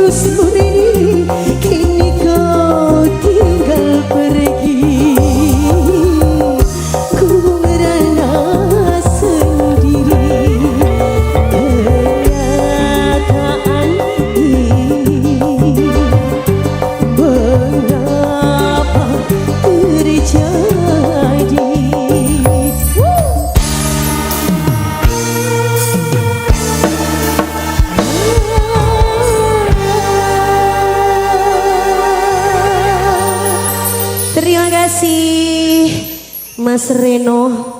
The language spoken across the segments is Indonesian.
tulus budi, kini kau tinggal pergi. Ku merana sendiri, kenyataan ini mengapa terjadi. Terima kasih Mas Reno.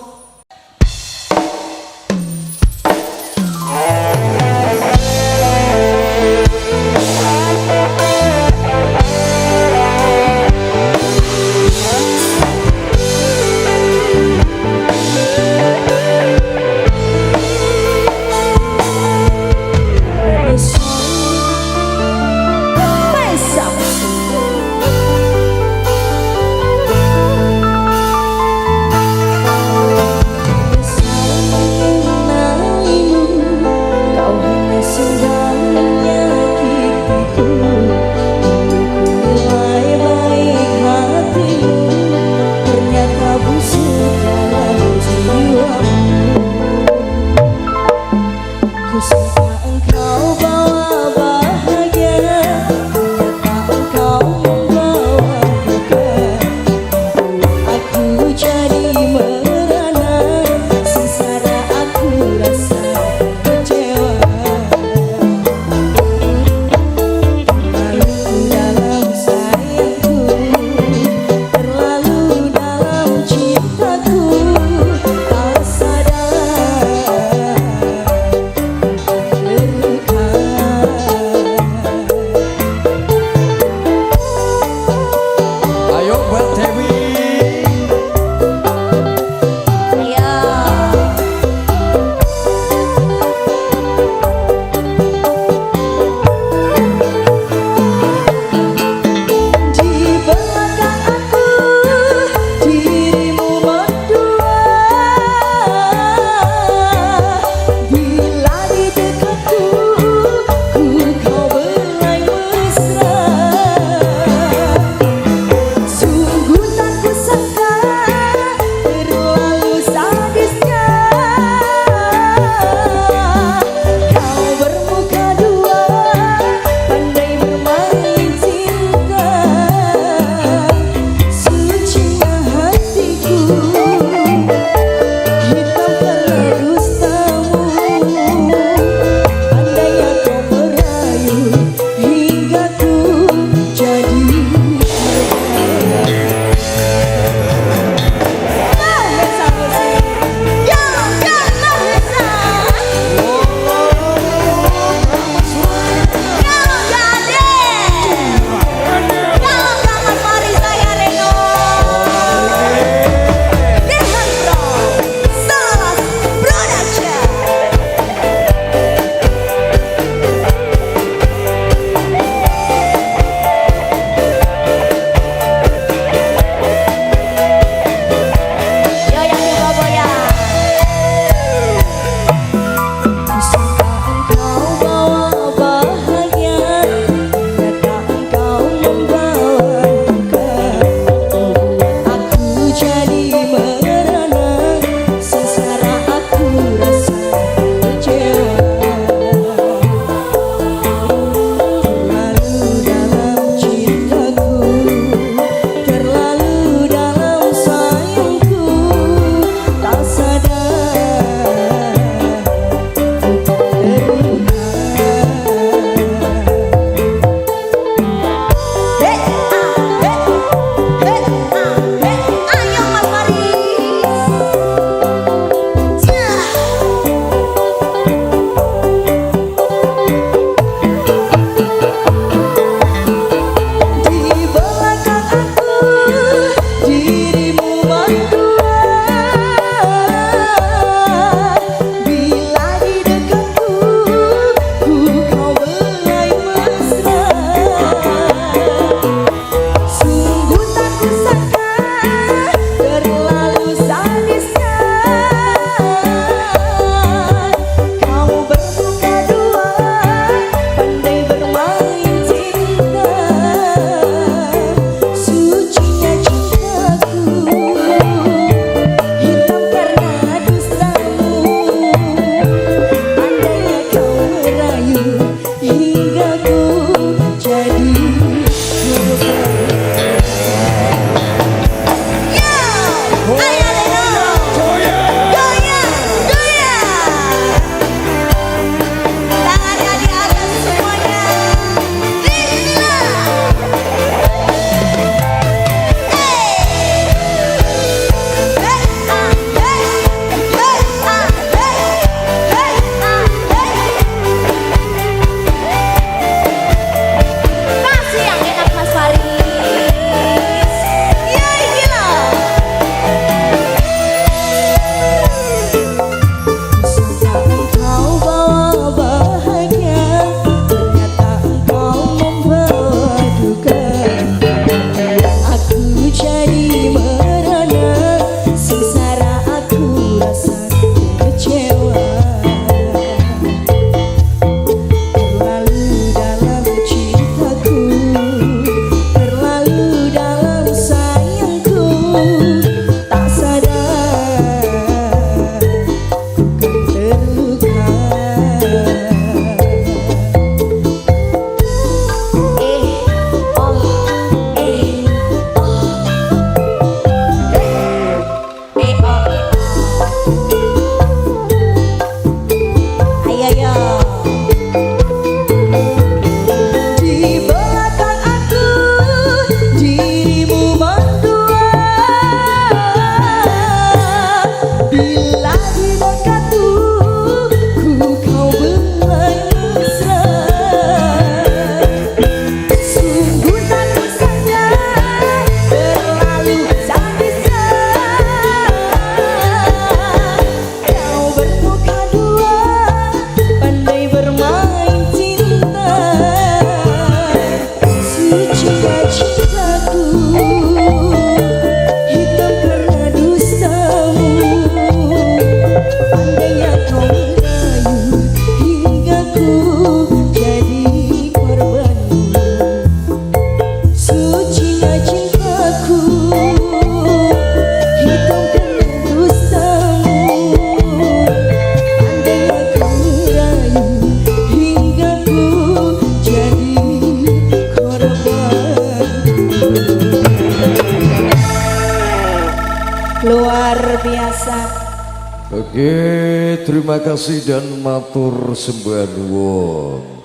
Terima kasih dan matur sembah nuwun.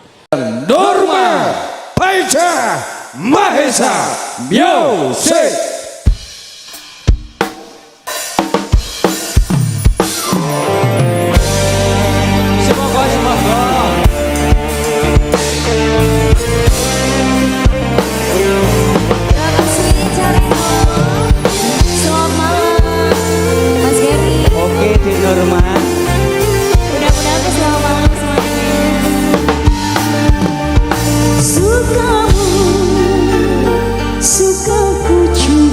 Norma Paisa Mahesa Music. Terima kasih Caremo. Selamat malam Mas Gary. Oke Di Norma. Mudah-mudahan selamat malam semuanya. Sukamu, sukaku juga.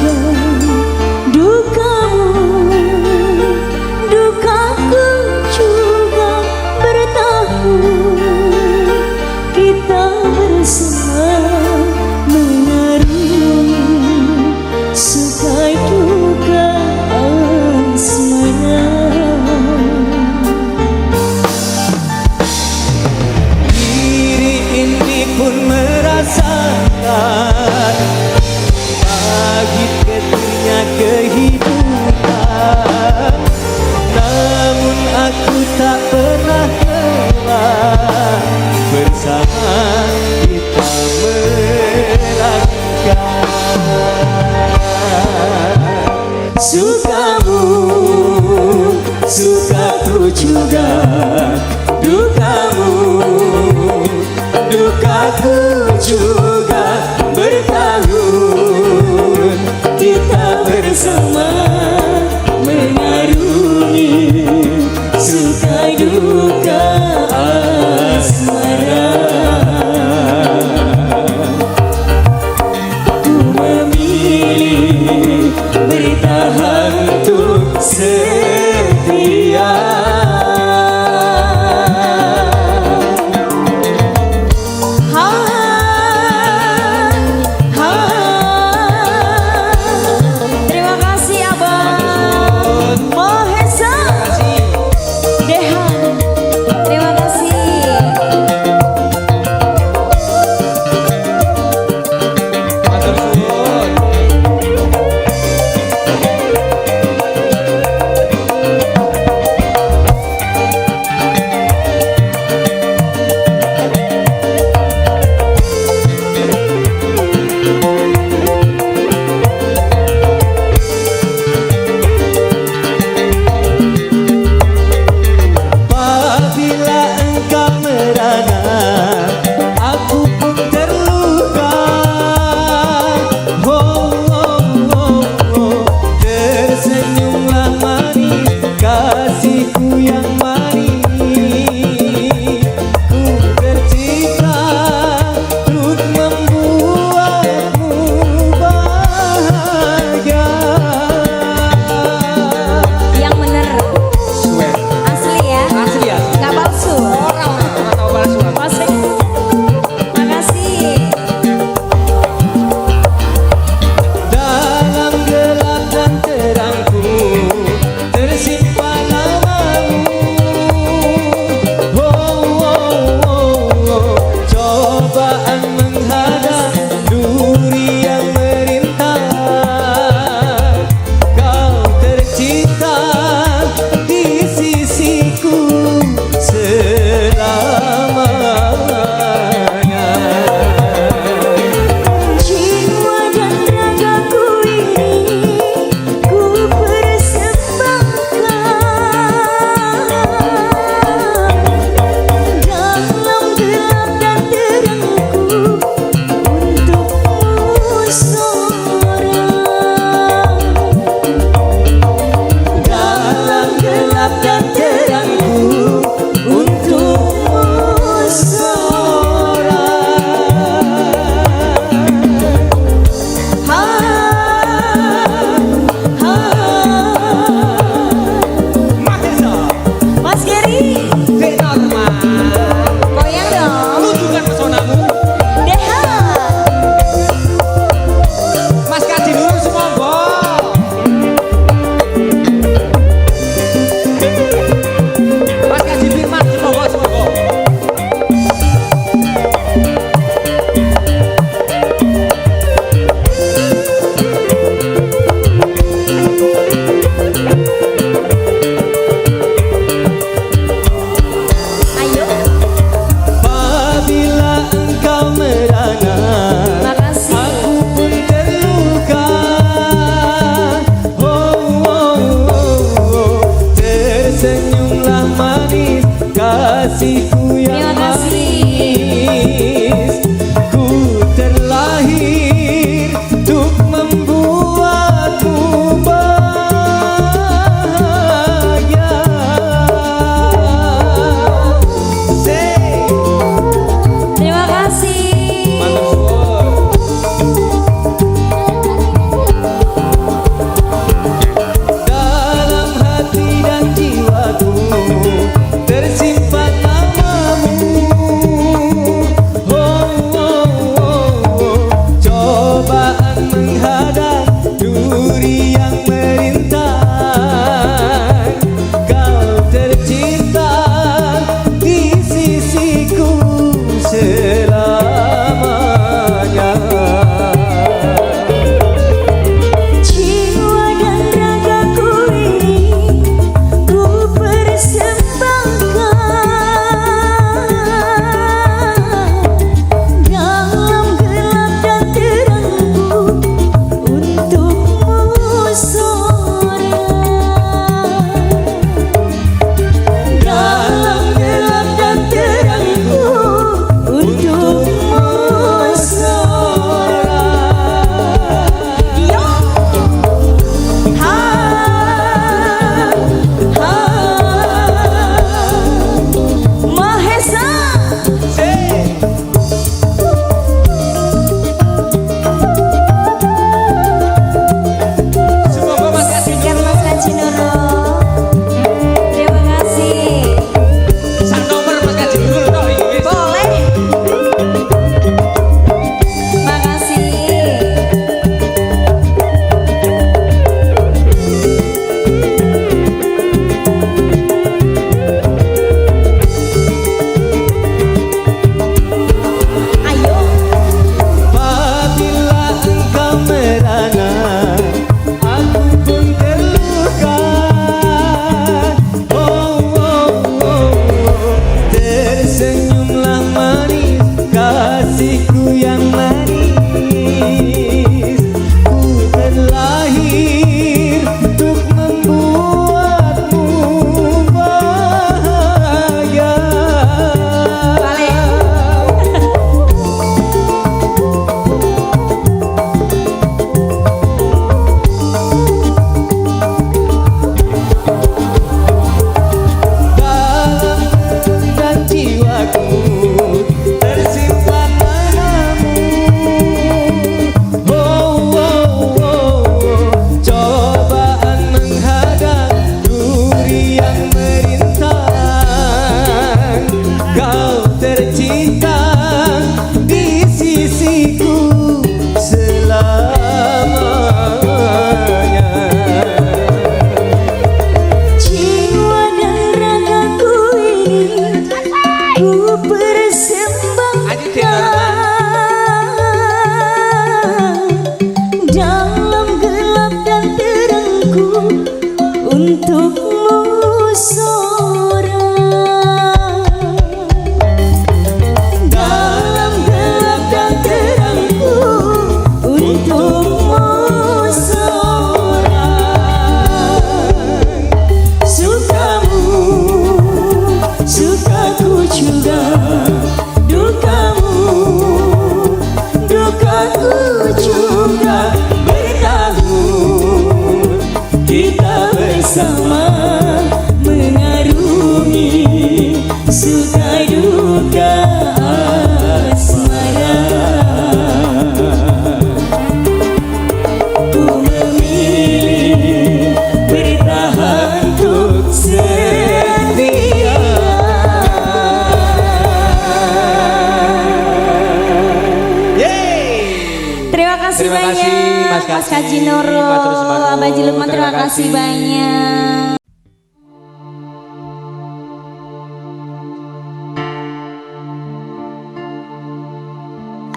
Terima kasih Terima kasih, banyak Mas Mas Kaji. Kaji Nurul, Matur sembahun. Abah Haji Lukman, terima Terima kasih kasih. banyak.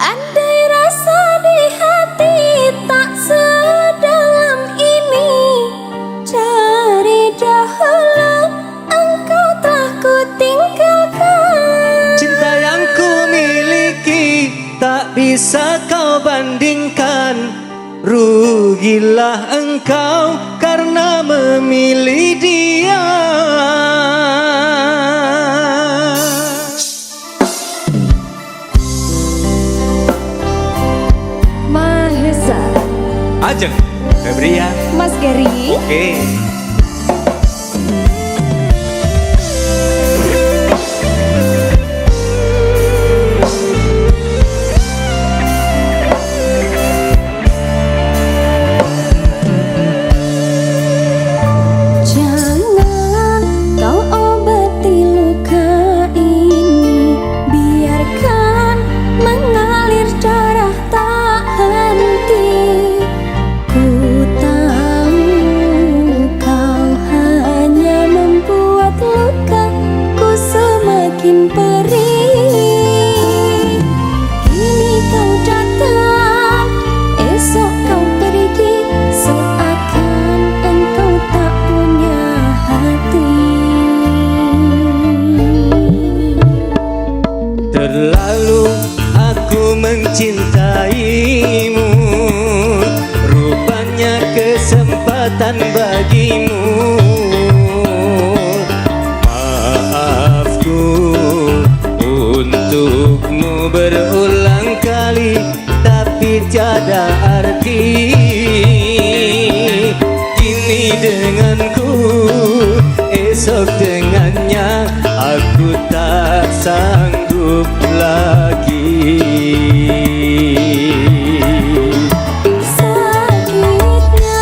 Andai rasa di hati tak sedalam ini, dari dahulu engkau telah ku tinggalkan. Cinta yang ku miliki tak bisa kau bandingkan. Rugilah engkau karena memilih dia. Mahesa, Ajeng, Febria. Mas Gary. Oke. Jangan kau obati luka ini, biarkan mengalir darah tak henti. Ku tahu kau hanya membuat lukaku semakin perih. Kini kau datang, esok kau pergi, seakan engkau tak punya hati. Terlalu aku mencintaimu, rupanya kesempatan bagimu. Maafku untukmu berulang kali, tapi tiada arti. Kini denganku, esok dengannya, aku tak sanggup lagi. Sakitnya,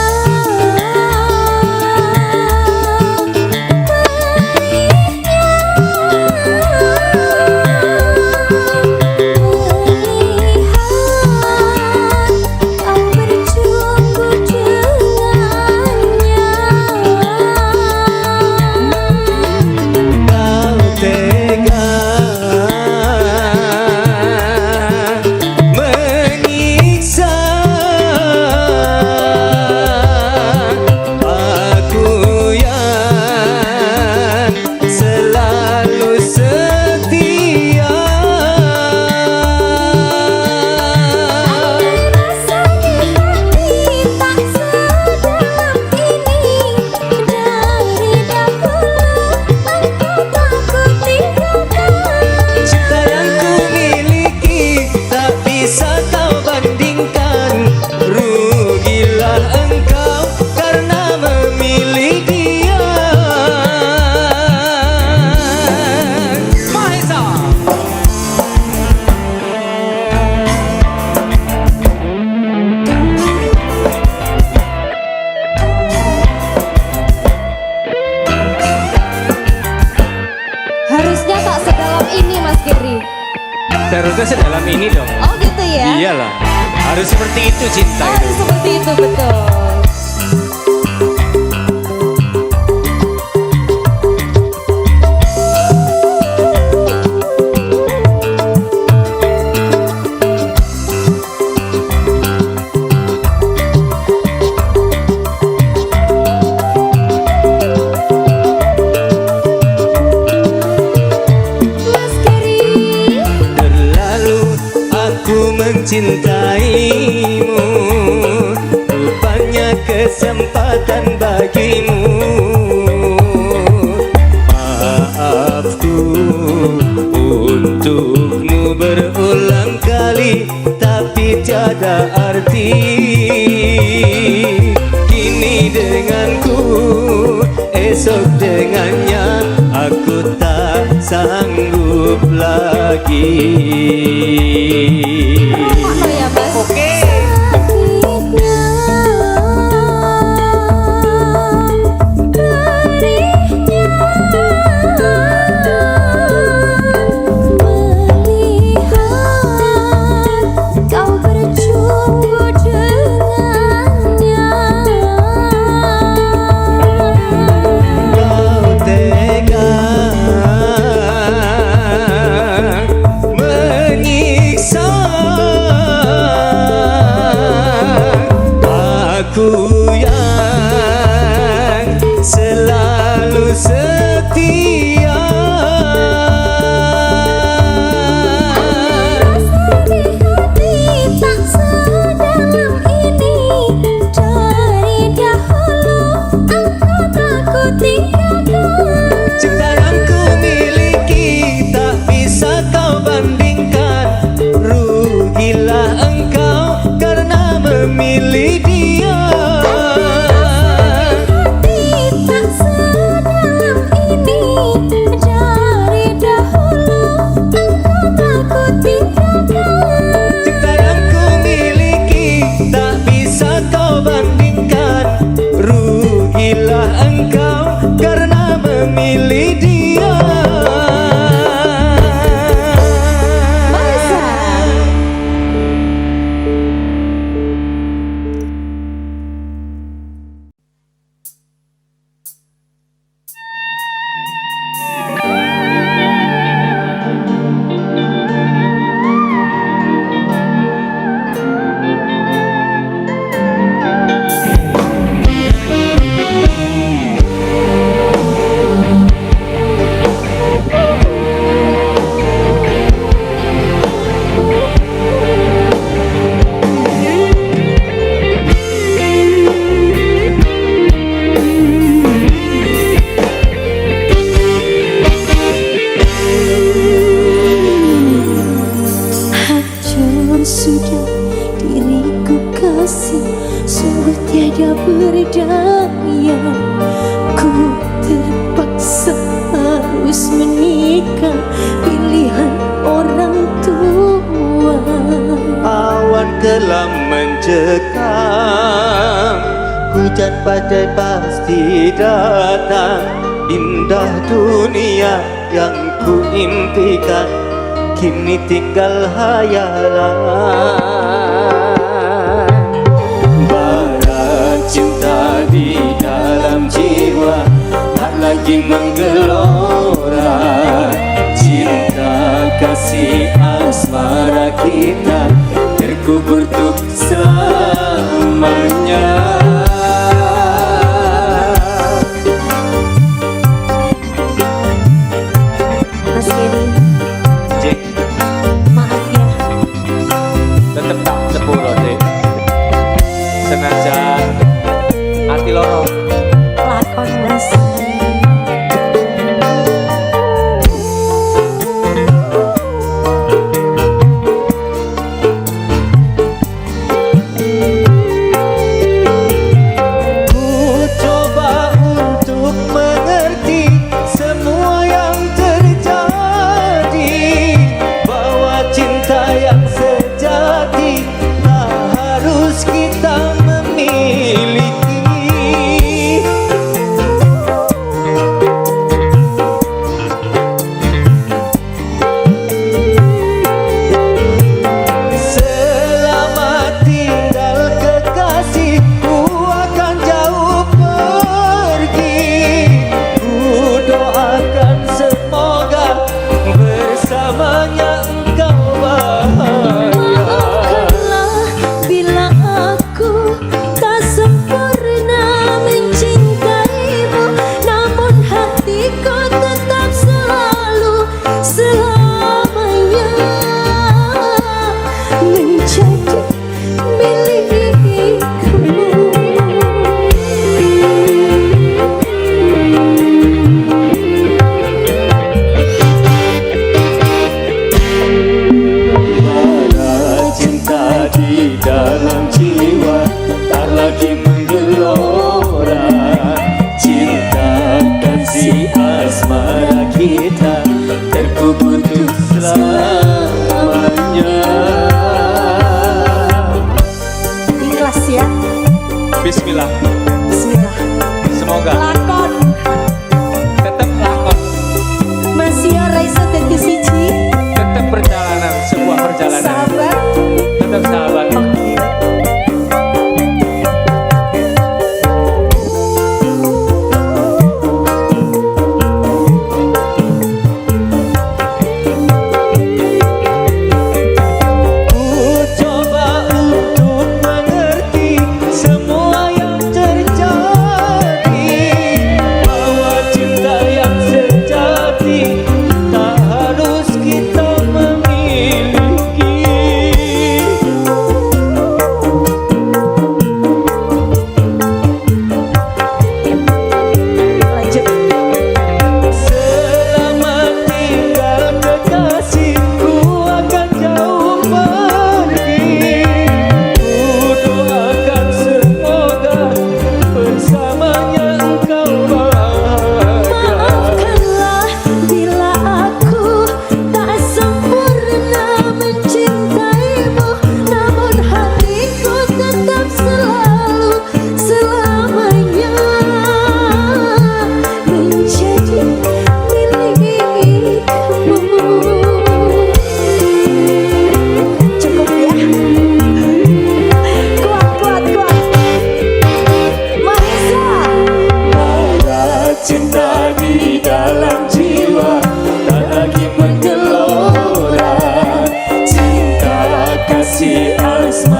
melihat kau berjumpa dengannya. Kau tega menyiksa aku yang selalu setia. Andai rasa di hati tak sedalam ini, dari dahulu engkau tak ku tinggalkan. Cinta yang ku miliki tak bisa kau bandingkan. Rugilah engkau karena memilih dia. Mahesa. Harusnya tak sedalam ini, Mas Gary. Seharusnya sedalam ini dong. Oh gitu ya? Iyalah, harus seperti itu cinta itu. Harus seperti itu, betul. Mas Gary, Terlalu aku mencintaimu, rupanya kesempatan bagimu. Maafku untukmu berulang kali, tapi tiada arti. Kini denganku, esok dengannya, aku tak sanggup lagi. oh ya Mas. Oke. Sakitnya, perihnya, melihat kau berjumpa aku yang selalu setia. Rasa di hati tak sedalam ini. Dari dahulu engkau tak ku tinggalkan. Cinta yang ku miliki tak bisa kau bandingkan. Rugilah engkau karena memilih dia. Hati tak sedalam ini. Dari dahulu engkau tak ku tinggalkan. Cinta yang ku miliki tak bisa kau bandingkan. Rugilah engkau karena memilih dia. Mahesa. Hancur sudah diriku kasih, sungguh tiada berdaya. Ku terpaksa harus menikah, pilihan orang tua. Awan kelam mencekam, hujan badai pasti datang. Indah dunia yang ku impikan kini tinggal hayalan. Bara cinta di dalam jiwa tak lagi menggelora. Cinta kasih asmara kita terkubur untuk selamanya. Mas Kedi, Cik, maaf ya. tetep tak sepuro Cik. Senajan hati loro. Lakon mas. Ku coba untuk mengerti semua yang terjadi, bahwa cinta yang sejati tak harus kita memiliki. Selamat tinggal kekasih, ku akan jauh pergi. Ku doakan semoga bersamanya engkau bahagia. Maafkanlah bila aku tak sempurna mencintaimu, namun hatiku tetap selalu selamanya menjadi milikku. Bara cinta di dalam jiwa tak lagi menggelora. Cinta kasih asmara kita terkubur untuk selamanya. Ikhlas ya. Bismillah. Bismillah. Semoga Lakon tetap lakon, masih Raisa dadi siji. tetap perjalanan, sebuah perjalanan. Sabar. Tetap sahabat. Ku coba untuk mengerti semua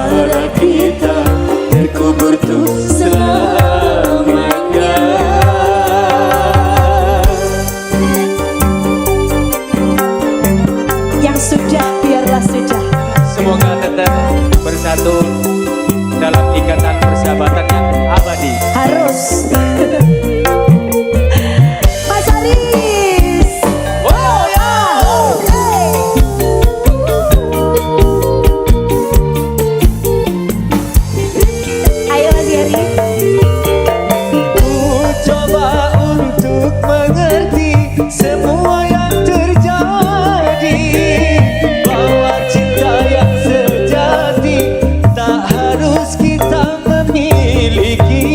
asmara kita terkubur tuh selamanya. Yang sudah biarlah sudah. Semoga tetap bersatu dalam ikatan persahabatan yang abadi. Harus. Mas Aris. Wow, ya. Hey. Ayo Mas Aris. Ku coba untuk mengerti semua yang terjadi, bahwa cinta yang sejati tak harus kita memiliki.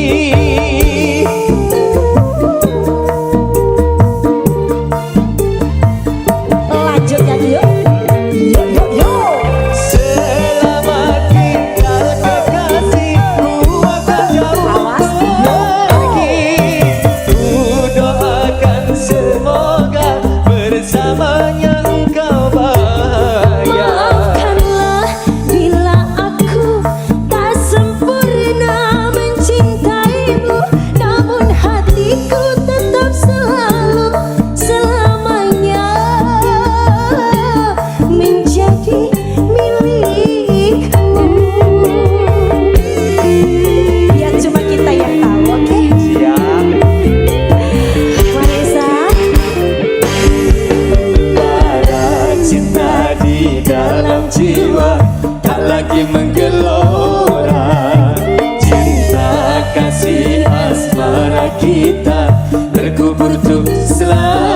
Lanjut nyanyi yuk. Yuk yuk yuk. Selamat tinggal kekasih, ku akan jauh Awas. pergi. Ku doakan semoga bersamanya engkau bahagia. Maafkanlah bila aku tak sempurna mencintaimu, namun hatiku tetap selalu selamanya menjadi milikmu. Ya cuma kita yang tahu, oke? Siap. Marisa, Ada cinta di dalam jiwa, tak lagi menggelora. Cinta kasih asmara kita terkubur tuh selamanya.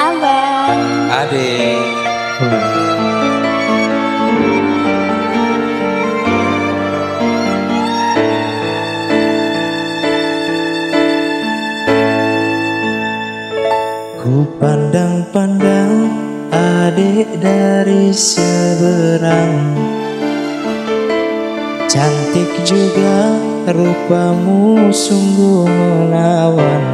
Abang. Adik. Ku pandang-pandang adik dari seberang, cantik juga rupamu sungguh menawan.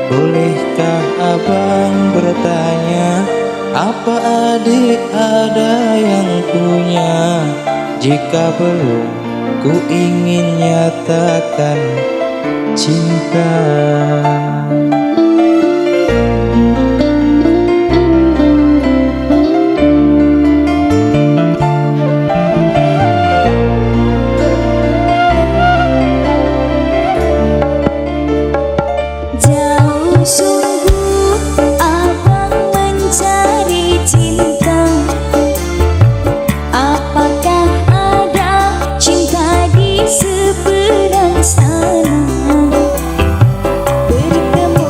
Bolehkah abang bertanya, apa adik ada yang punya? Jika belum, ku ingin nyatakan cinta. Jauh sungguh abang mencari cinta. Apakah ada cinta di seberang sana? Bertemu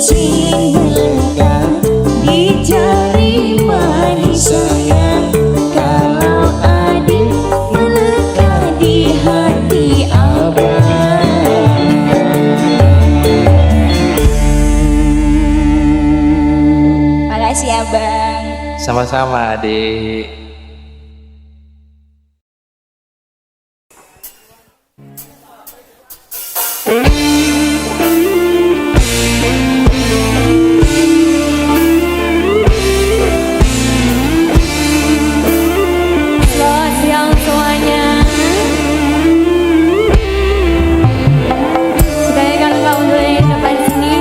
kucing melekat di jari manis sayang. Kalau adik melekat di hati abang. Makasih ya bang. Sama-sama adik. Selamat siang semuanya. Silakan Kak untuk yang depan sini.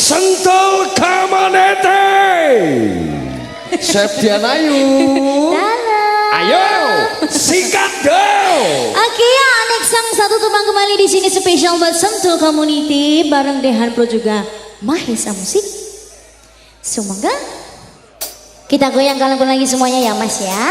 Sentul Kamanete Septian Ayu. Ayo sikat dong. Oke ya, next sang satu tumbang kembali di sini spesial buat Sentul Community bareng Dehan Pro juga Mahesa Musik. Semoga kita goyangkan lagi semuanya ya Mas ya.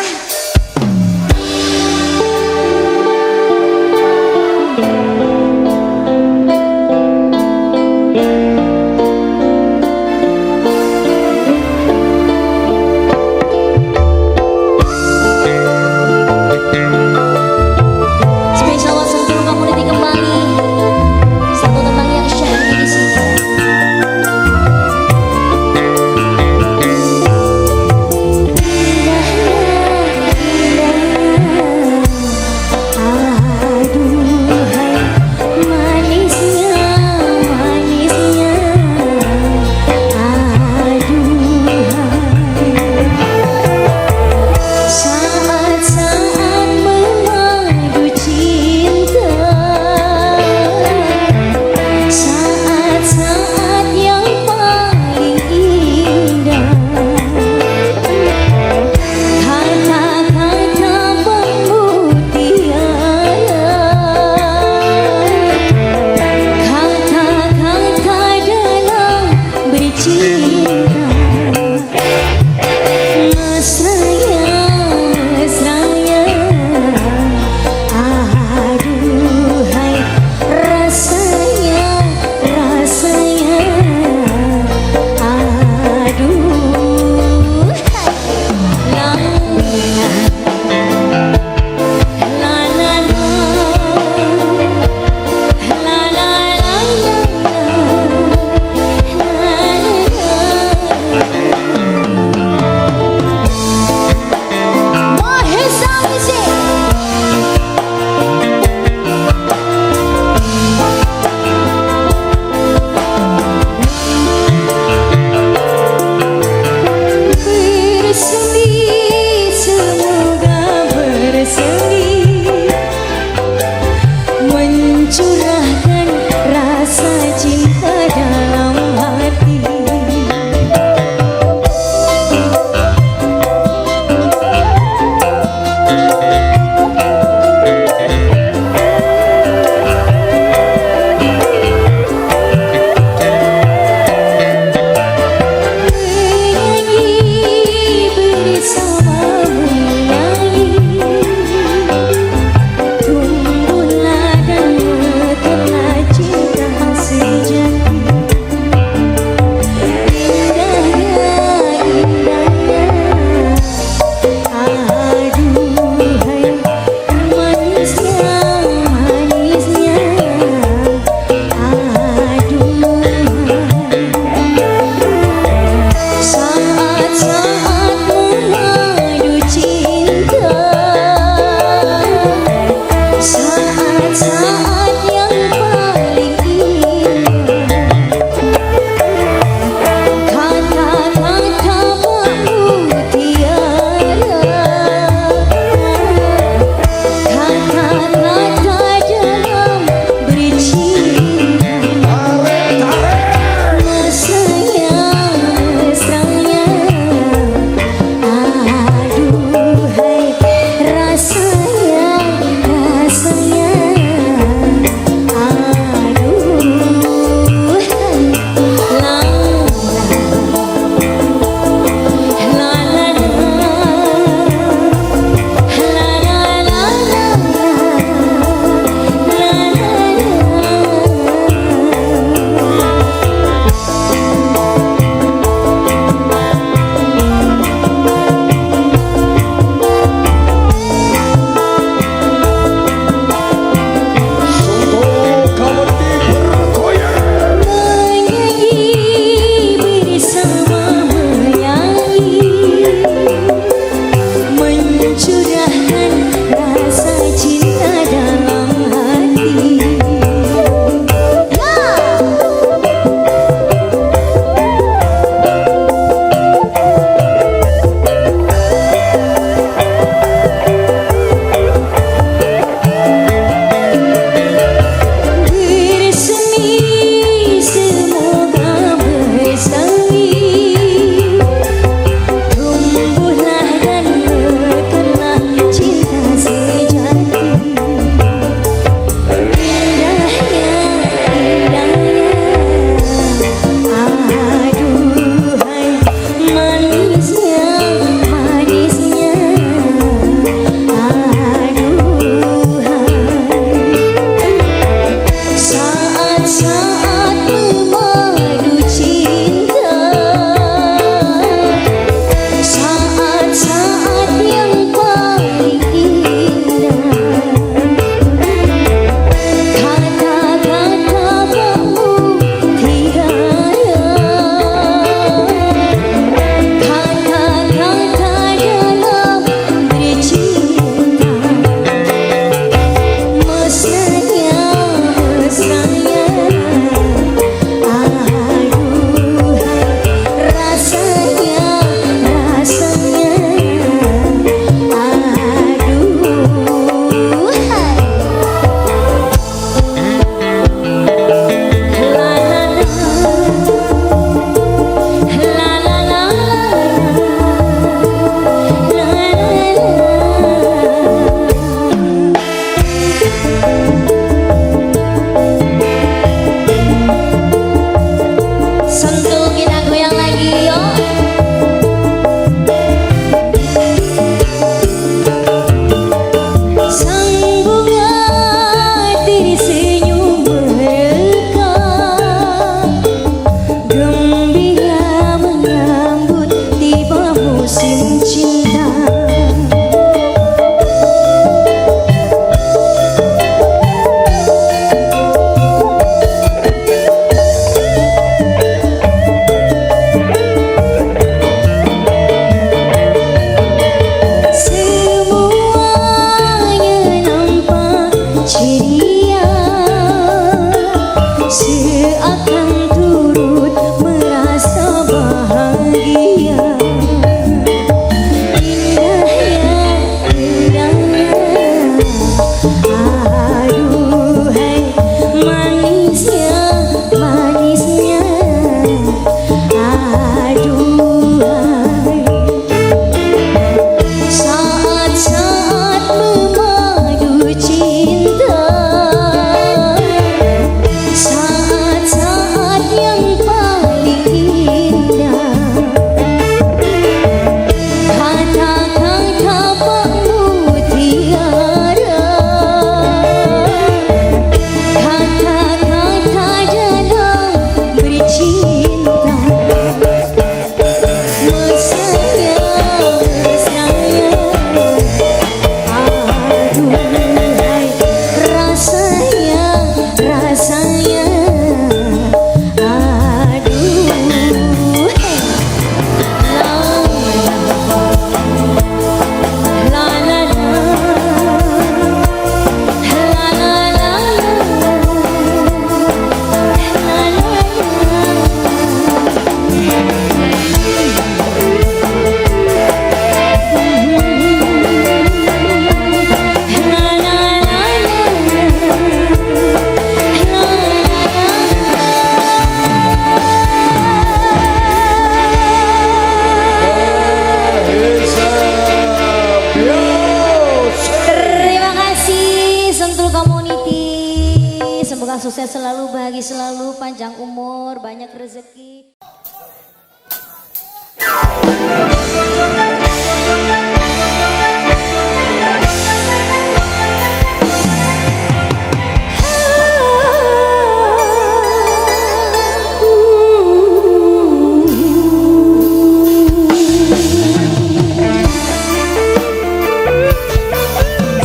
selalu, bahagia selalu, panjang umur, banyak rezeki.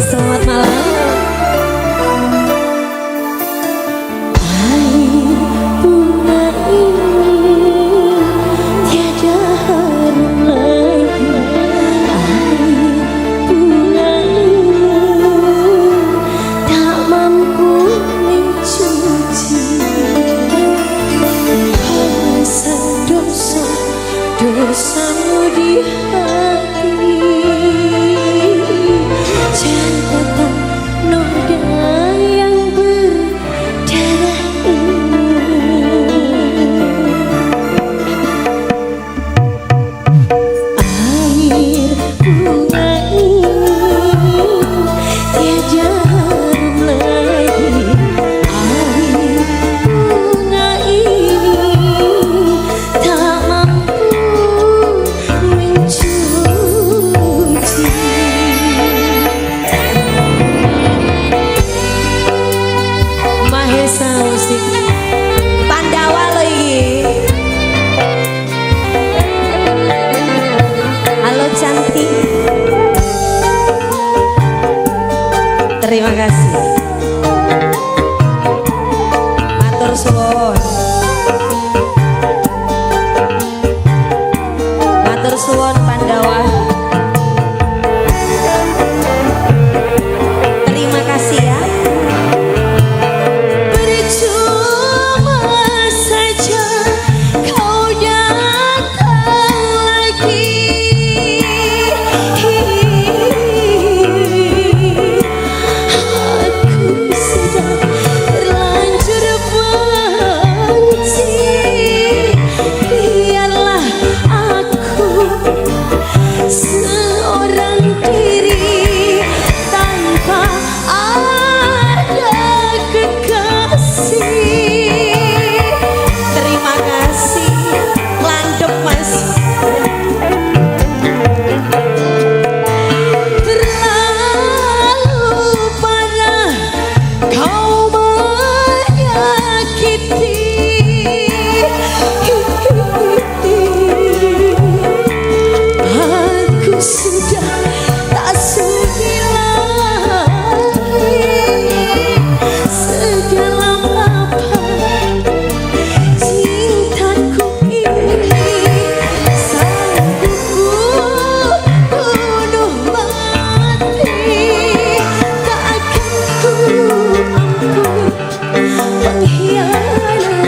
Selamat malam. Dosamu di hati, catatan noda yang berdarah ini. Air bunga ini tiada harum lagi. Air bunga ini tak mampu Mahesa Musik Pandawa lo iki. Halo cantik. Terima kasih. Matur suwun. Matur suwun Pandawa. Terima kasih ya. Percuma saja kau datang lagi. Aku sudah terlanjur benci. Biarlah aku seorang diri tanpa ada kekasih. Terima kasih landep mas. Terlalu parah kau menyakiti. Aku sudah tak sudi lagi. Sedalam apa cintaku ini, sanggup bunuh mati. Tak akan ku ampuni pengkhianat.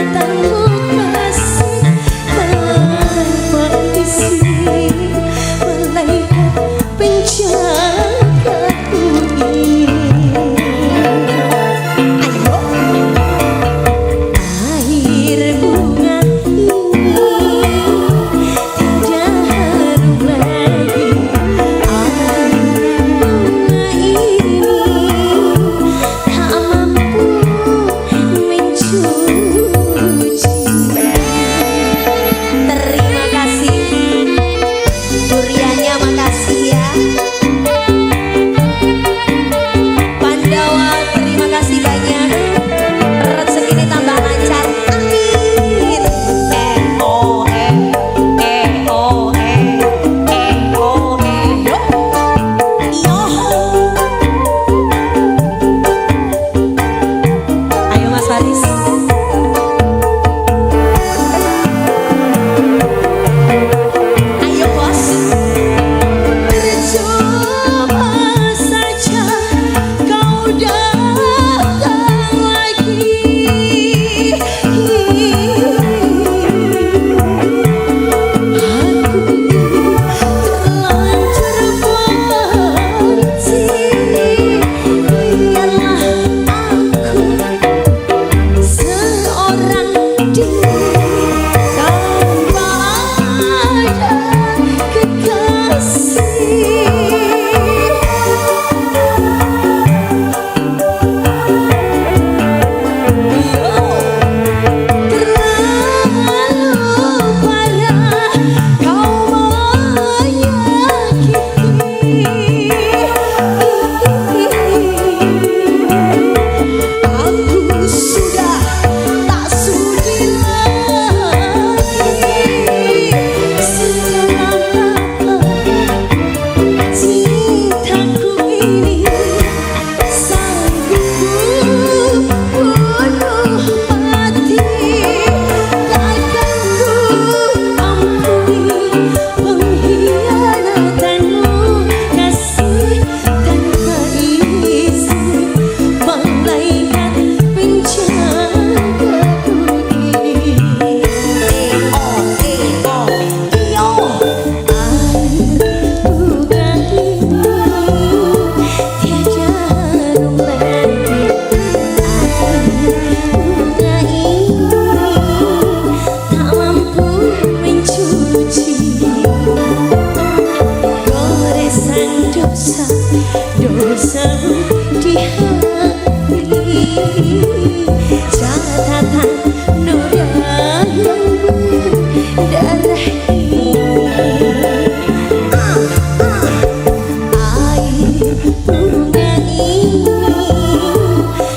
catatan noda yang berdarah ini. Air bunga ini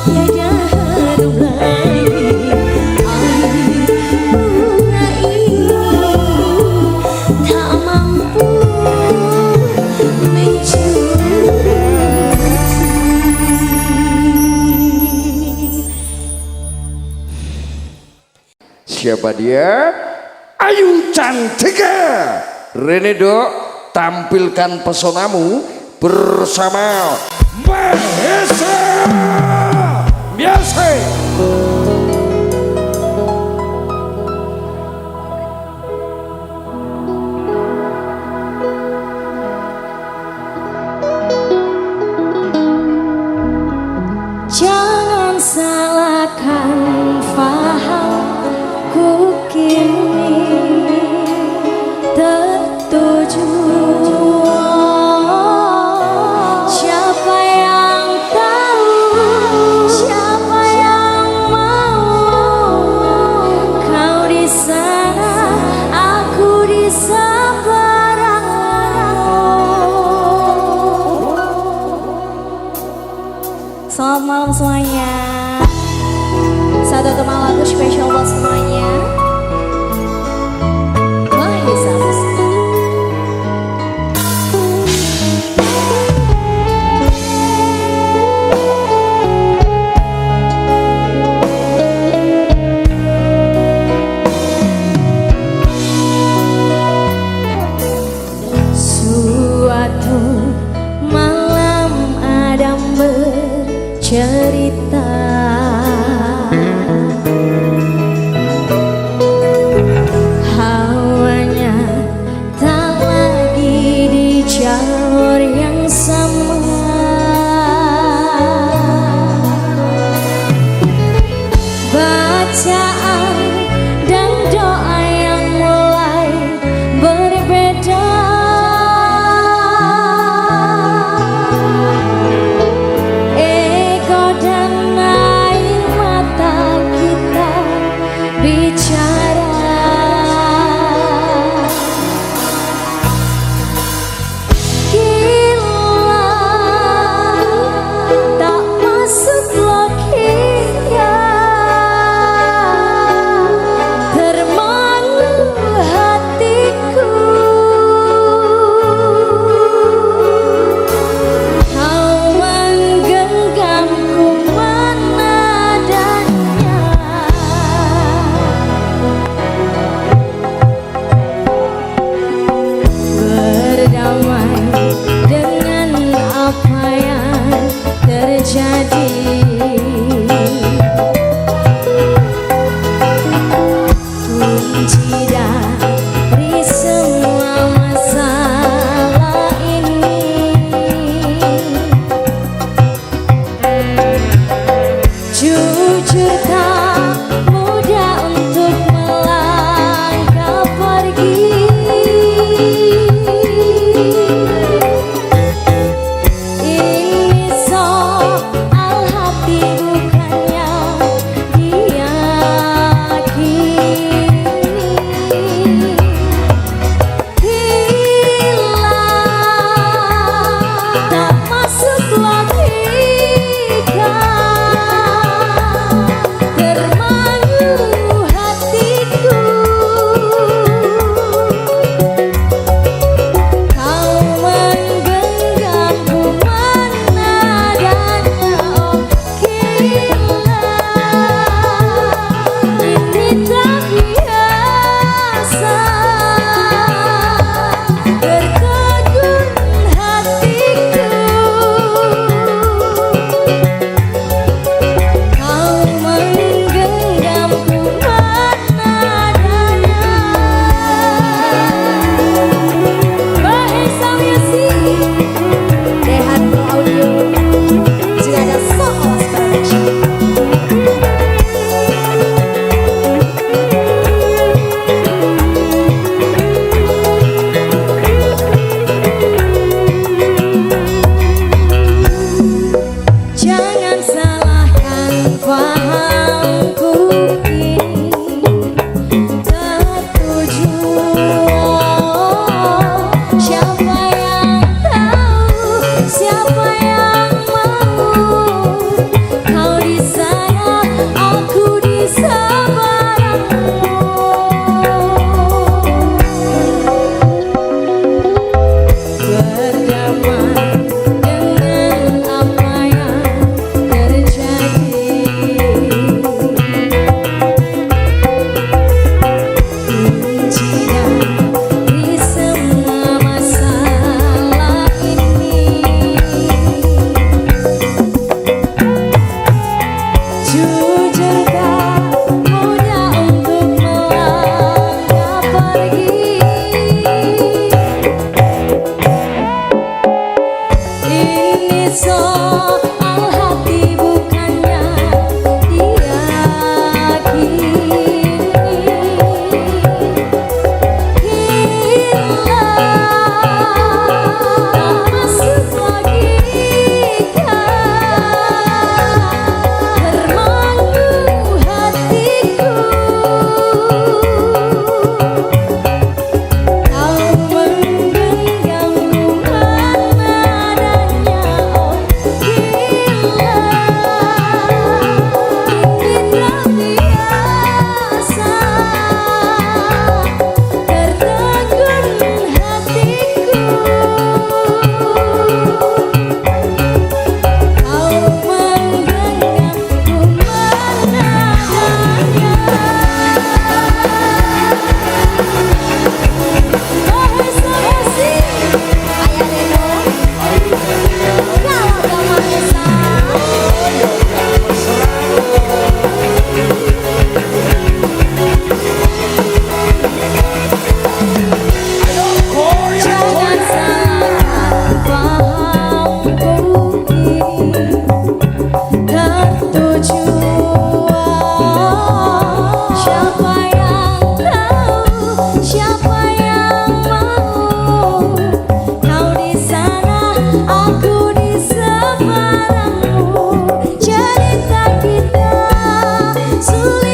tiada harum lagi. Air bunga ini tak mampu Siapa dia? Ayu Cantika. Renedo, tampilkan pesonamu bersama Mahesa Biasa. Jangan salahkan fahamku kini tertuju. Siapa yang tahu, siapa yang mau, kau di sana, aku di seberang. Selamat malam semuanya. Satu teman lagu spesial buat semuanya. Mahesa Musik. Suatu malam Adam bercerita, hawanya tak lagi di jalur yang sama. Bacaan dan doa yang mulai berbeda. Ego dan air mata kita bicara. Gila, tak masuk logika.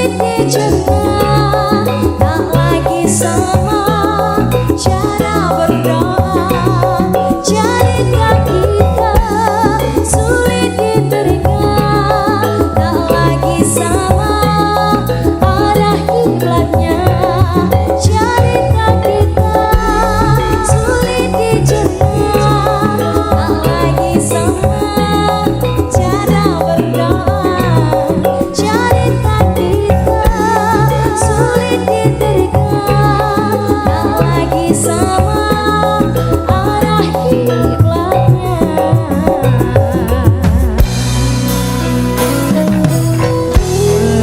sulit dicerna, tak lagi sama cara berdoa. Jadikan kita sulit diterima, tak lagi sama arah kiblatnya. Jadikan kita sulit dicerna, tak lagi sama cara berdoa. Jadikan kita sulit diterima, tak lagi sama arah kiblatnya.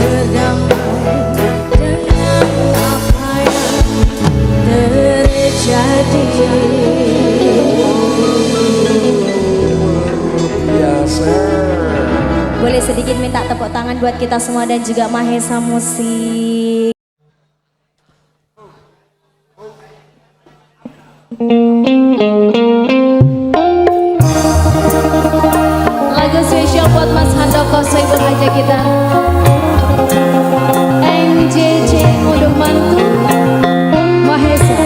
Berdamai dengan apa yang terjadi. Boleh sedikit minta tepuk tangan buat kita semua dan juga Mahesa Musik. Lagu spesial buat Mas Handoko Soibul Haja kita. NJJ Ngunduh Mantu Mahesa.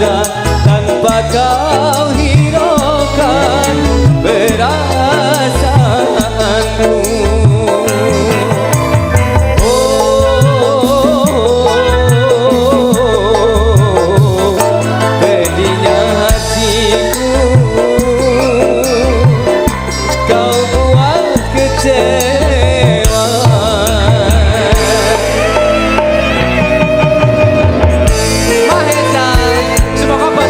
tiada tanpa kau hiraukan perasaanku. Pedihnya hatiku kau buat kecewa. Mahesa, semoga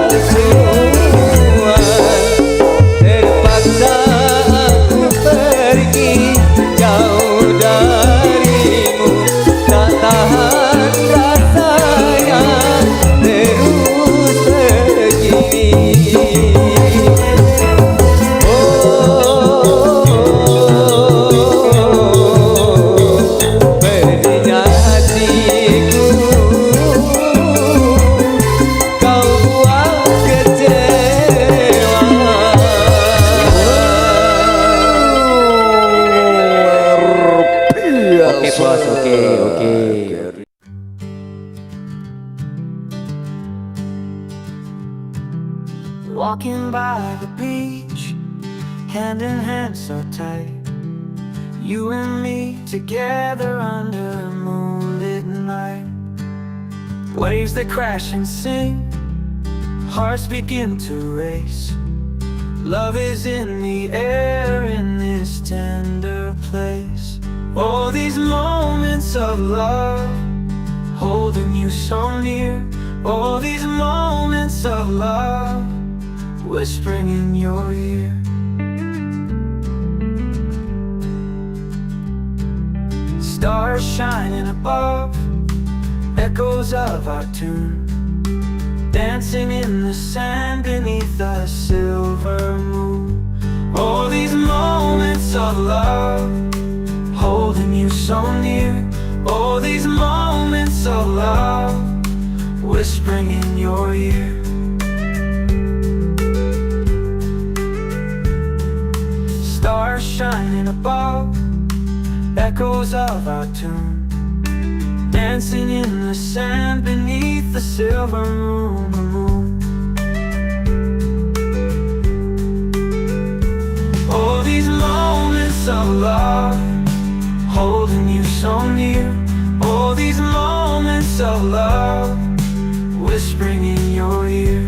palsuan. Terpaksa aku pergi jauh darimu, tak tahan rasanya terus begini. Pedihnya hatiku, kau buat kecewa. Oke bos, oke. Walking by the beach, hand in hand so tight. You and me together under a moonlit night. Waves that crash and sing, hearts begin to race. Love is in the air in this tender place. All these moments of love, holding you so near. All these moments of love, whispering in your ear. Stars shining above, echoes of our tune, dancing in the sand beneath the silver moon. All these moments of love, holding you so near. All these moments of love, whispering in your ear. Stars shining above, echoes of our tune, dancing in the sand beneath the silver moon. All these moments of love, holding you so near. All these moments of love, whispering in your ear.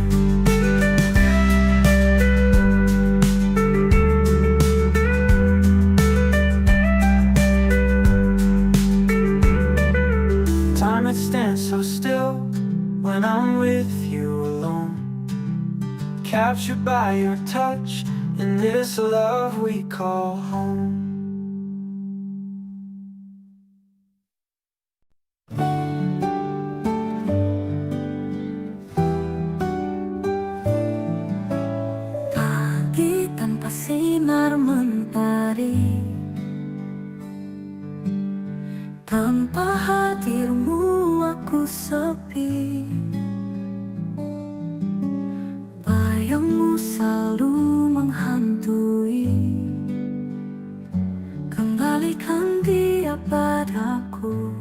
Time it stands so still when I'm with you alone, captured by your touch in this love we call home. Pagi tanpa sinar mentari, tanpa hadirmu aku sepi. Bayangmu selalu menghantui, kembalikan dia padaku.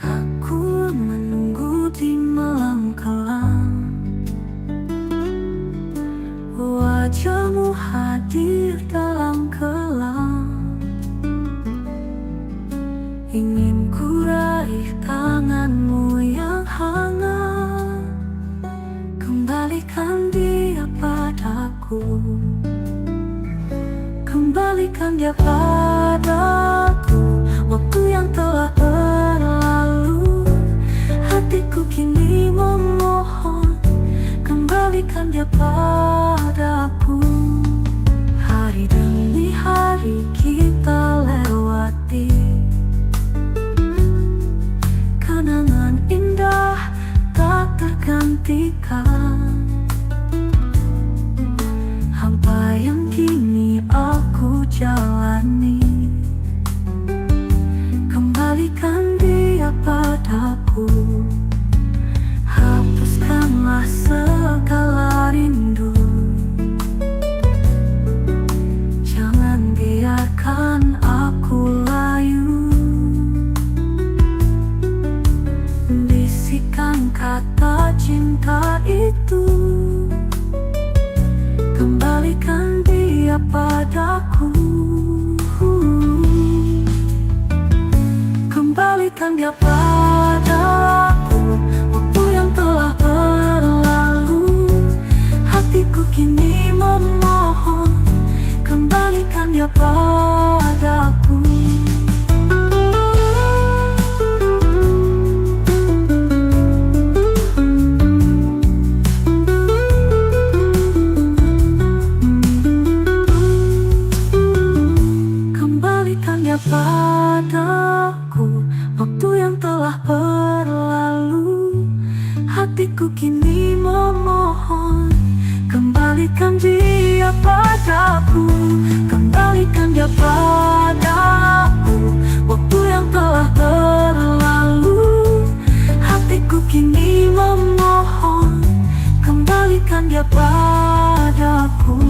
Aku menunggu di malam kelam, wajahmu hadir dalam kelam. Ingin ku raih tanganmu yang hangat, kembalikan dia padaku. Kembalikan dia padaku. Waktu yang telah berlalu, hatiku kini memohon, kembalikan dia padaku. Hari demi hari kita lewati, kenangan indah tak tergantikan. Hampa yang kini aku jalani, kembalikan dia padaku. Hapuskanlah segala rindu, jangan biarkan aku layu. Bisikan kata cinta itu, kembalikan dia padaku. Kembalikan dia padaku. memohon, kembalikan dia padaku, kembalikan dia padaku. Waktu yang telah berlalu, hatiku kini memohon, kembalikan dia padaku.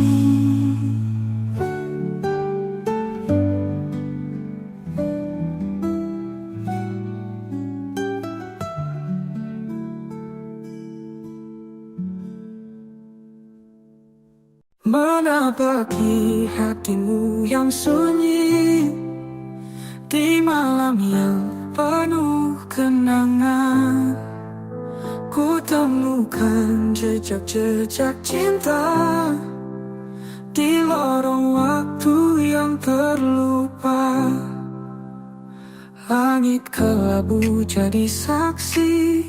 Mana pergi hatimu yang sunyi di malam yang penuh kenangan? Ku temukan jejak-jejak cinta di lorong waktu yang terlupa. Langit kelabu jadi saksi,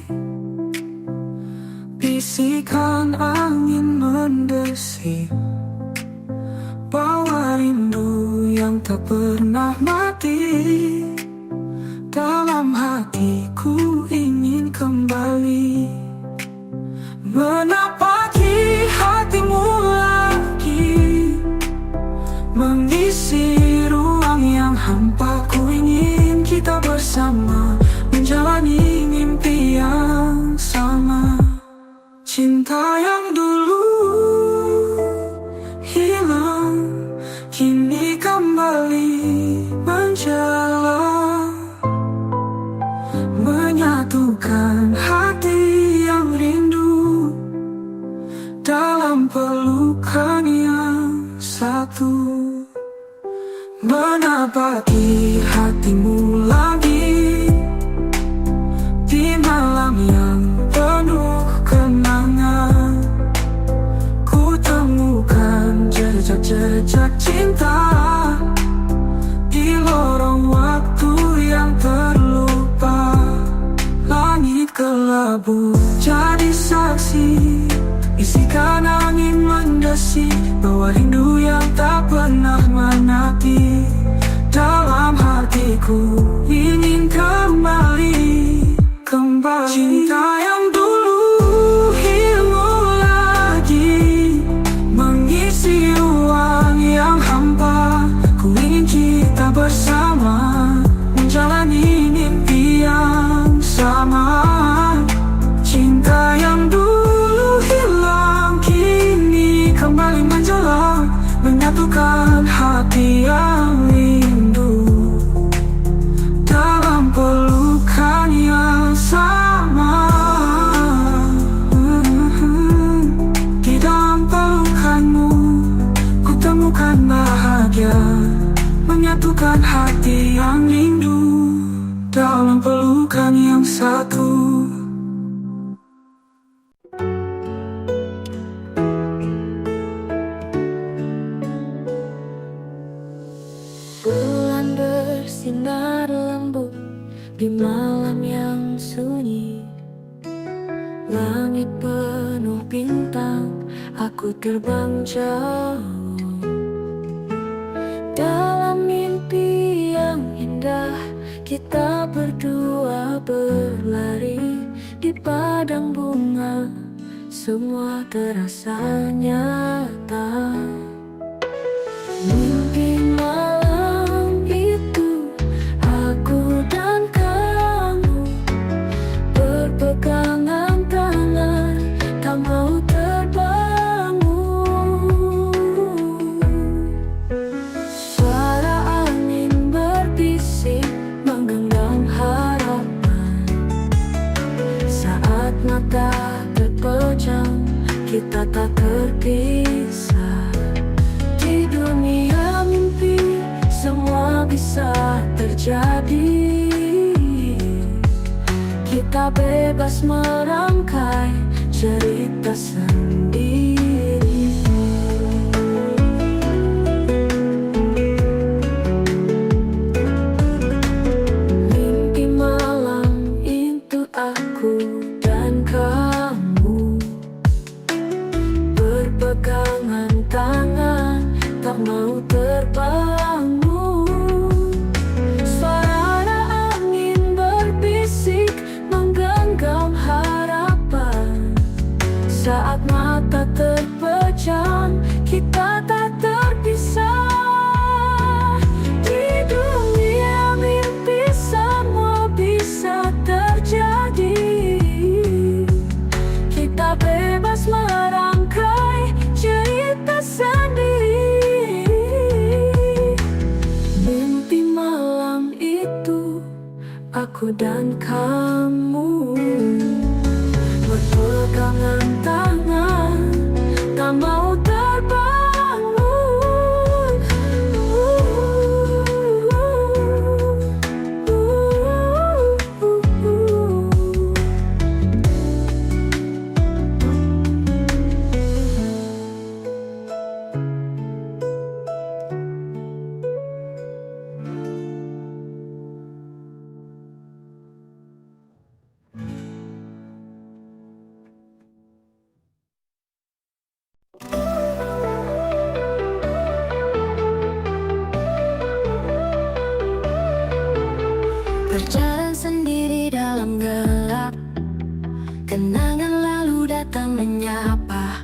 bisikan angin mendesir, bawa rindu yang tak pernah mati. Dalam hatiku ingin kembali menapaki hatimu lagi, mengisi ruang yang hampa. Ku ingin kita bersama menjalani mimpi yang sama. Cinta yang dulu hilang kini kembali menjalar, menyatukan hati yang rindu dalam pelukan yang satu. Menapaki hatimu lagi di malam yang penuh kenangan. Ku temukan jejak-jejak cinta di lorong waktu yang terlupa. Langit kelabu jadi saksi, bisikan angin mendesi, bawa rindu yang tak pernah menanti. Dalam hatiku ingin kembali cinta yang dulu hilang lagi, mengisi ruang yang hampa. Ku ingin kita bersama menjalani mimpi yang sama. Cinta yang dulu hilang kini kembali menjalar, menyatukan hati yang rindu dalam pelukan yang sama. Di dalam pelukanmu ku temukan bahagia, menyatukan hati yang rindu dalam pelukan yang satu. Bulan bersinar lembut di malam yang sunyi, langit penuh bintang, aku terbang jauh. Dalam mimpi yang indah, kita berdua berlari di padang bunga, semua terasa nyata. Mimpi malam itu, aku dan kamu berpegangan tangan, tak mau terbangun. Suara angin berbisik menggenggam harapan. Saat mata terpejam, kita tak terpisah. Di dunia mimpi semua bisa terjadi. Kita bebas merangkai cerita sendiri. Mimpi malam itu aku dan kamu berpegangan tangan, tak mau terbangun. Suara angin berbisik menggenggam harapan. Saat mata terpejam, kita tak terpisah. Di dunia mimpi semua bisa terjadi. Kita bebas merangkai cerita sendiri. Mimpi malam itu, aku dan kamu berpegangan tangan, tak mau terbangun. Berjalan sendiri dalam gelap, kenangan lalu datang menyapa.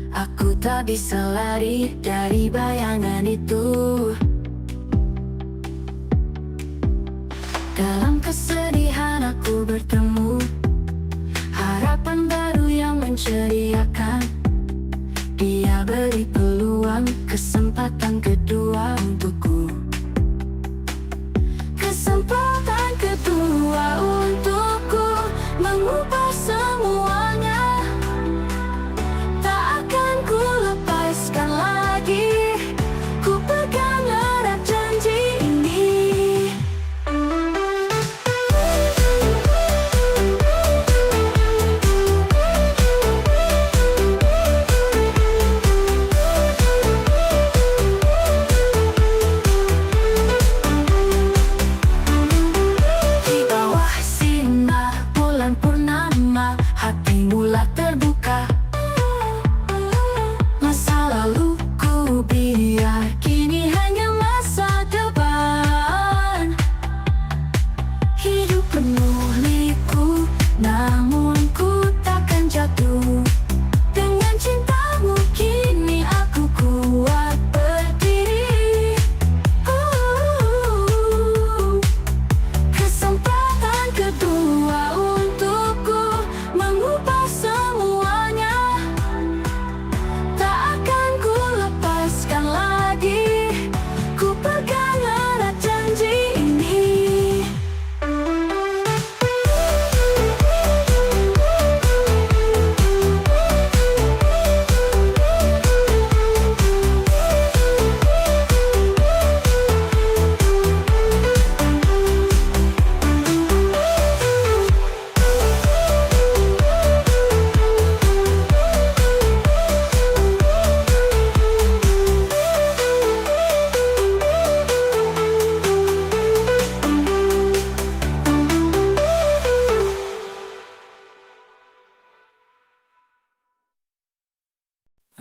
Aku tak bisa lari dari bayangan itu. Dalam kesedihan aku bertemu harapan baru yang menceriakan. Dia beri peluang, kesempatan kedua untukku. Kesempatan kedua untukku mengubah semuanya. Tak akan ku lepaskan lagi, ku pegang erat janji ini. Di bawah sinar bulan purnama, hati mulai terbuka. Masa laluku biar kini hanya masa depan. Hidup penuh liku, namun ku takkan jatuh. Dengan cintamu kini aku kuat berdiri. Kesempatan kedua untukku mengubah semuanya. Tak akan ku lepaskan lagi, ku pegang erat janji ini.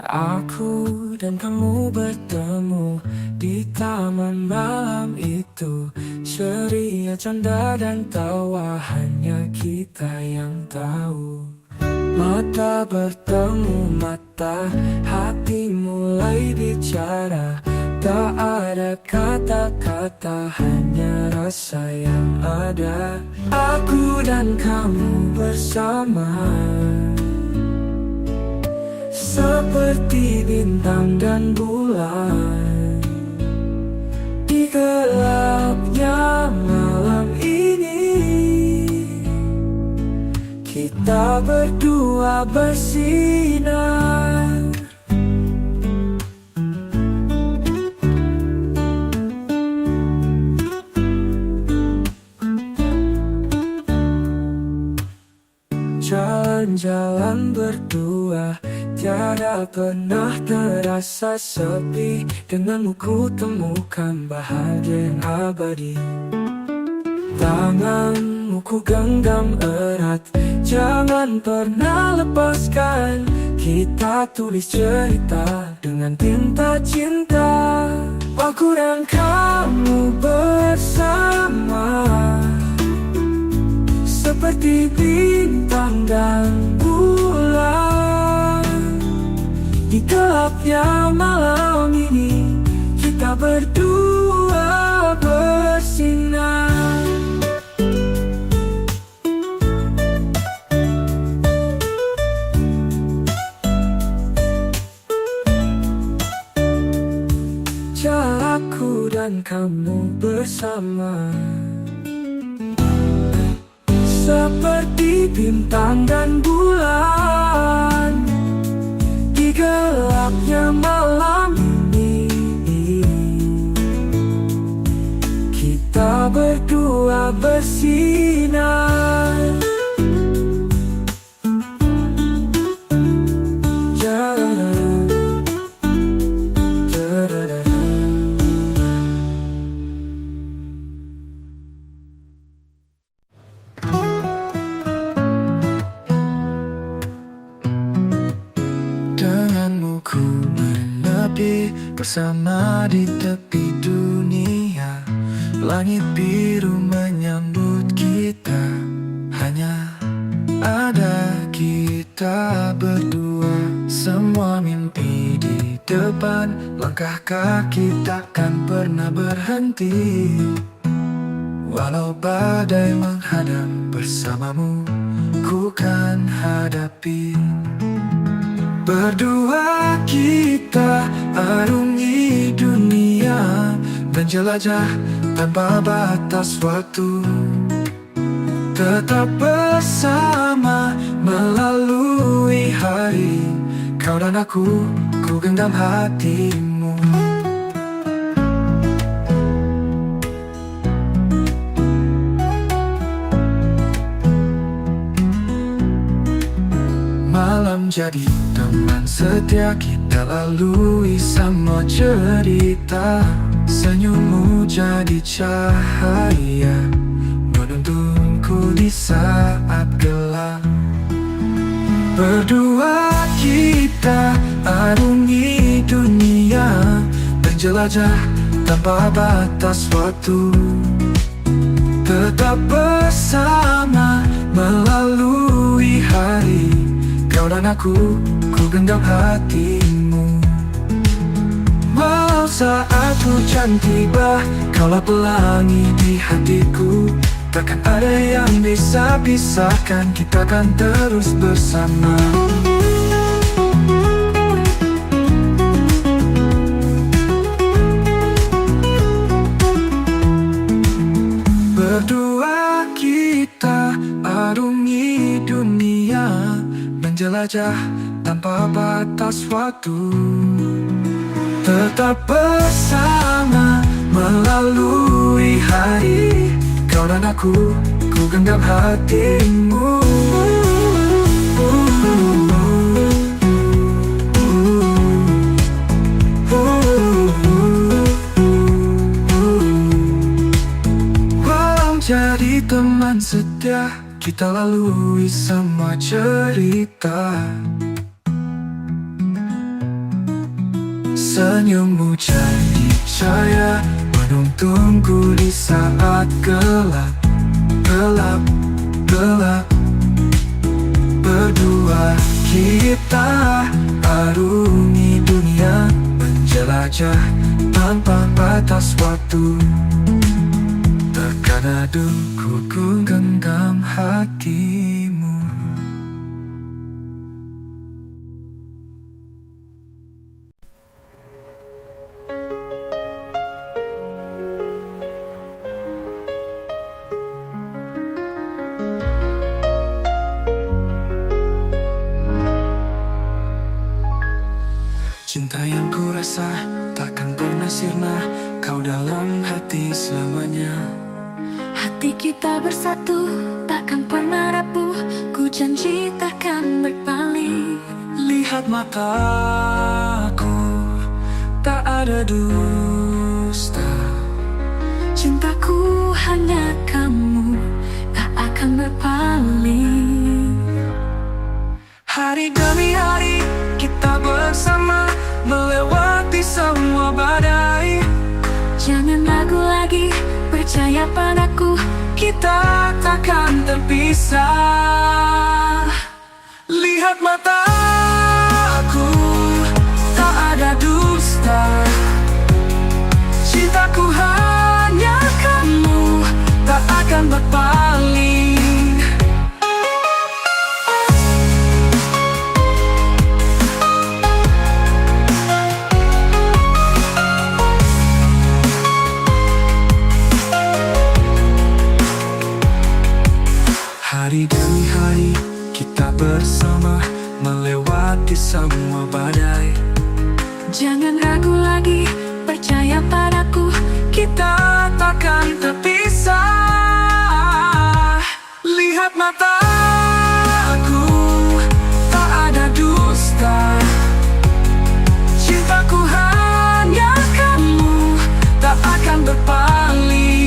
Aku dan kamu bertemu di taman malam itu. Ceria, canda dan tawa hanya kita yang tahu. Mata bertemu mata, hati mulai bicara. Tak ada kata-kata, hanya rasa yang ada. Aku dan kamu bersama, seperti bintang dan bulan. Di gelapnya malam ini, kita berdua bersinar. Jalan-jalan berdua, tiada pernah terasa sepi. Denganmu ku temukan bahagia yang abadi. Tanganmu ku genggam erat, jangan pernah lepaskan. Kita tulis cerita dengan tinta cinta. Aku dan kamu bersama, seperti bintang dan bulan. gelapnya malam ini kita berdua bersinar. Aku dan kamu bersama seperti bintang dan bulan di gelapnya malam ini. Kita berdua bersinar. Bersama di tepi dunia, langit biru menyambut kita. Hanya ada kita berdua, semua mimpi di depan. Langkah kaki takkan pernah berhenti. Walau badai menghadap, bersamamu ku kan hadapi. Berdua kita arungi dunia, menjelajah tanpa batas waktu. Tetap bersama melalui hari, kau dan aku, ku genggam hatimu. Malam jadi teman setia, kita lalui semua cerita. Senyummu jadi cahaya, menuntunku di saat gelap. Berdua kita arungi dunia, menjelajah tanpa batas waktu. Tetap bersama melalui hari, kau dan aku, ku genggam hatimu. Walau saat hujan tiba, kaulah pelangi di hatiku. Takkan ada yang bisa pisahkan, kita kan terus bersama. Berdua kita arungi dunia, menjelajah tanpa batas waktu. Tetap bersama melalui hari, kau dan aku, ku genggam hatimu. Walau jadi teman setia, kita lalui semua cerita. Senyummu jadi cahaya, menuntunku di saat gelap, gelap, gelap. Berdua kita arungi dunia, menjelajah tanpa batas waktu. Terkadang ku genggam hatimu. Cinta yang ku rasa takkan pernah sirna, kau dalam hati selamanya. Hati kita bersatu, takkan pernah rapuh. Ku janji takkan berpaling. Lihat mataku, tak ada dusta. Cintaku hanya kamu, tak akan berpaling. Hari demi hari kita bersama, melewati semua badai. Jangan ragu lagi, percaya padaku, kita takkan terpisah. Lihat mataku, tak semua badai. Jangan ragu lagi, percaya padaku, kita takkan terpisah. Lihat mataku, tak ada dusta. Cintaku hanya kamu, tak akan berpaling.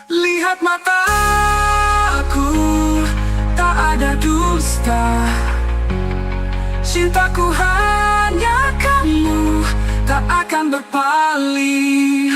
Lihat mataku, tak ada dusta. Cintaku hanya kamu, tak akan berpaling.